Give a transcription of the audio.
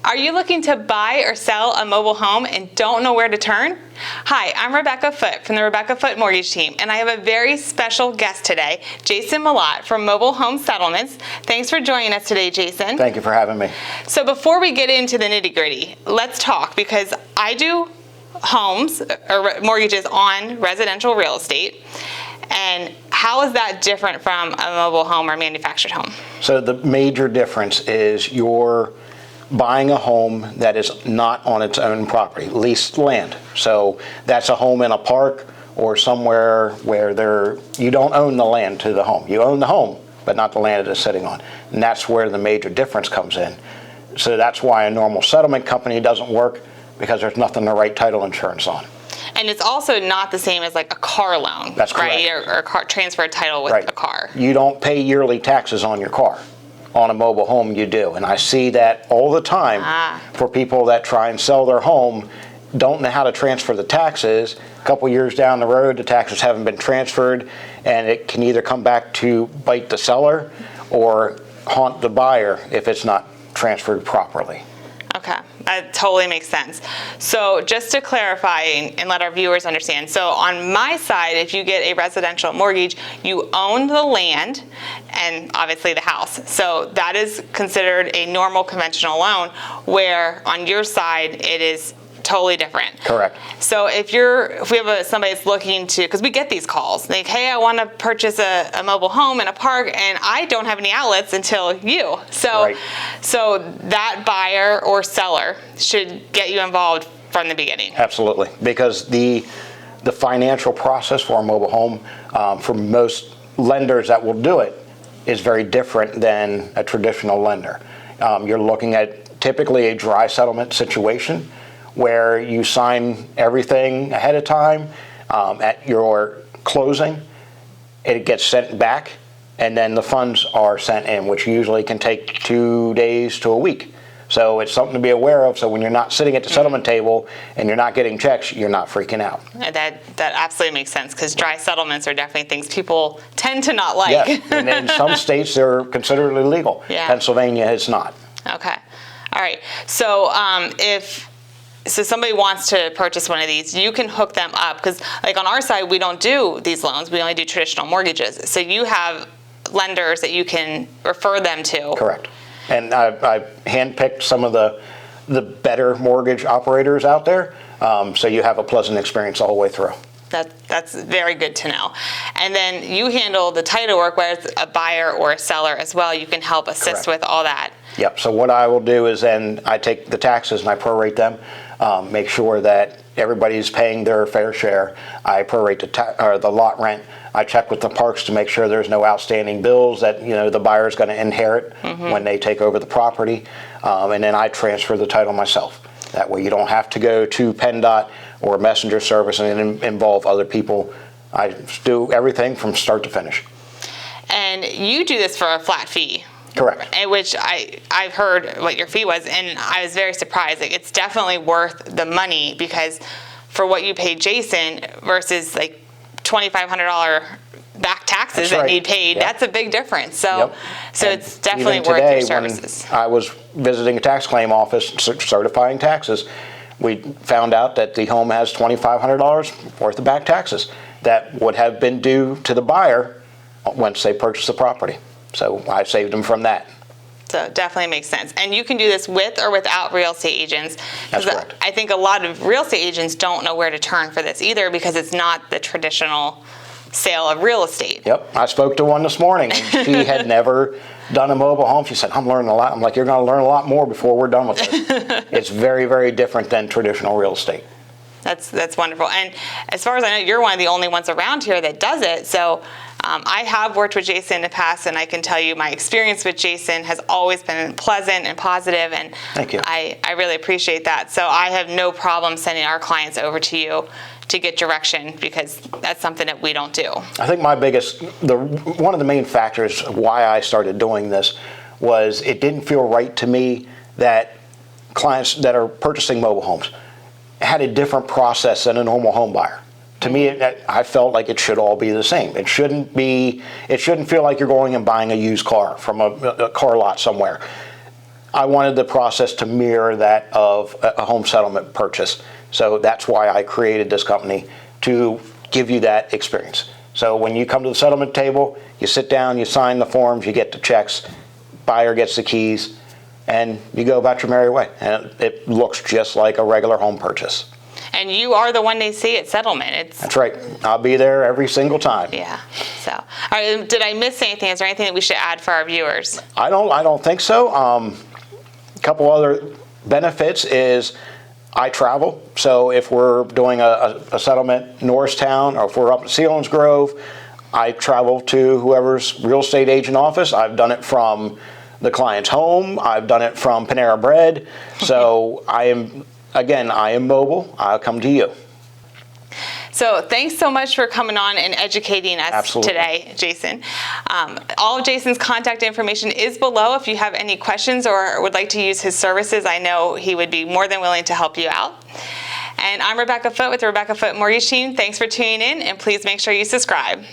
Are you looking to buy or sell a mobile home and don't know where to turn? Hi, I'm Rebecca Foote from the Rebecca Foote Mortgage Team, and I have a very special guest today, Jayson Mellott from Mobile Home Settlements. Thanks for joining us today, Jayson. Thank you for having me. So before we get into the nitty-gritty, let's talk, because I do homes or mortgages on residential real estate. And how is that different from a mobile home or manufactured home? So the major difference is you're buying a home that is not on its own property, leased land. So that's a home in a park or somewhere where you don't own the land to the home. You own the home, but not the land it is sitting on. And that's where the major difference comes in. So that's why a normal settlement company doesn't work, because there's nothing to write title insurance on. And it's also not the same as like a car loan, that's right? Correct. Or transfer a title with right. a car. You don't pay yearly taxes on your car. On a mobile home, you do. And I see that all the time for people that try and sell their home, don't know how to transfer the taxes. A couple years down the road, the taxes haven't been transferred, and it can either come back to bite the seller or haunt the buyer if it's not transferred properly. Okay, that totally makes sense. So just to clarify and let our viewers understand, so on my side, if you get a residential mortgage, you own the land and obviously the house. So that is considered a normal conventional loan, where on your side, it is totally different. Correct. So if we have somebody that's looking to, because we get these calls, like, hey, I want to purchase a mobile home in a park, and I don't have any outlets until you. So, right. So that buyer or seller should get you involved from the beginning. Absolutely, because the financial process for a mobile home, for most lenders that will do it, is very different than a traditional lender. You're looking at typically a dry settlement situation, where you sign everything ahead of time. At your closing, it gets sent back, and then the funds are sent in, which usually can take 2 days to a week. So it's something to be aware of. So when you're not sitting at the settlement table and you're not getting checks, you're not freaking out. That absolutely makes sense, because dry settlements are definitely things people tend to not like. Yeah, and in some states they're considered illegal. Yeah. Pennsylvania is not. Okay, all right. So So somebody wants to purchase one of these, you can hook them up, because like on our side, we don't do these loans. We only do traditional mortgages. So you have lenders that you can refer them to. Correct. And I handpicked some of the better mortgage operators out there, so you have a pleasant experience all the way through. That's very good to know. And then you handle the title work, whether it's a buyer or a seller as well. You can help assist Correct. with all that. Yep. So what I will do is then I take the taxes and I prorate them, make sure that everybody's paying their fair share. I prorate the lot rent. I check with the parks to make sure there's no outstanding bills that the buyer's going to inherit when they take over the property, and then I transfer the title myself. That way you don't have to go to PennDOT or messenger service and involve other people. I do everything from start to finish. And you do this for a flat fee. Correct. Which I've heard what your fee was, and I was very surprised. Like, it's definitely worth the money, because for what you paid Jayson versus like $2,500 back taxes that need paid, that's a big difference. So, so it's definitely worth your services. When I was visiting a tax claim office certifying taxes, we found out that the home has $2,500 worth of back taxes that would have been due to the buyer once they purchased the property. So I saved them from that. So it definitely makes sense. And you can do this with or without real estate agents. That's correct. I think a lot of real estate agents don't know where to turn for this either, because it's not the traditional sale of real estate. Yep. I spoke to one this morning, and she had never done a mobile home. She said, I'm learning a lot. I'm like, you're going to learn a lot more before we're done with it. It's very, very different than traditional real estate. That's wonderful. And as far as I know, you're one of the only ones around here that does it. So I have worked with Jayson in the past, and I can tell you my experience with Jayson has always been pleasant and positive, and thank you. I really appreciate that. So I have no problem sending our clients over to you to get direction, because that's something that we don't do. I think my one of the main factors why I started doing this was it didn't feel right to me that clients that are purchasing mobile homes had a different process than a normal home buyer. To me, I felt like it should all be the same. It shouldn't feel like you're going and buying a used car from a car lot somewhere. I wanted the process to mirror that of a home settlement purchase. So that's why I created this company, to give you that experience. So when you come to the settlement table, you sit down, you sign the forms, you get the checks, buyer gets the keys, and you go about your merry way. And it looks just like a regular home purchase. And you are the one they see at settlement. That's right. I'll be there every single time. Yeah. So, all right, did I miss anything? Is there anything that we should add for our viewers? I don't think so. A couple other benefits is I travel. So if we're doing a settlement in Norristown, or if we're up in Selinsgrove, I travel to whoever's real estate agent office. I've done it from the client's home. I've done it from Panera Bread. So I am mobile. I'll come to you. So thanks so much for coming on and educating us Absolutely. today, Jayson. All of Jayson's contact information is below. If you have any questions or would like to use his services, I know he would be more than willing to help you out. And I'm Rebecca Foote with the Rebecca Foote Mortgage Team. Thanks for tuning in, and please make sure you subscribe.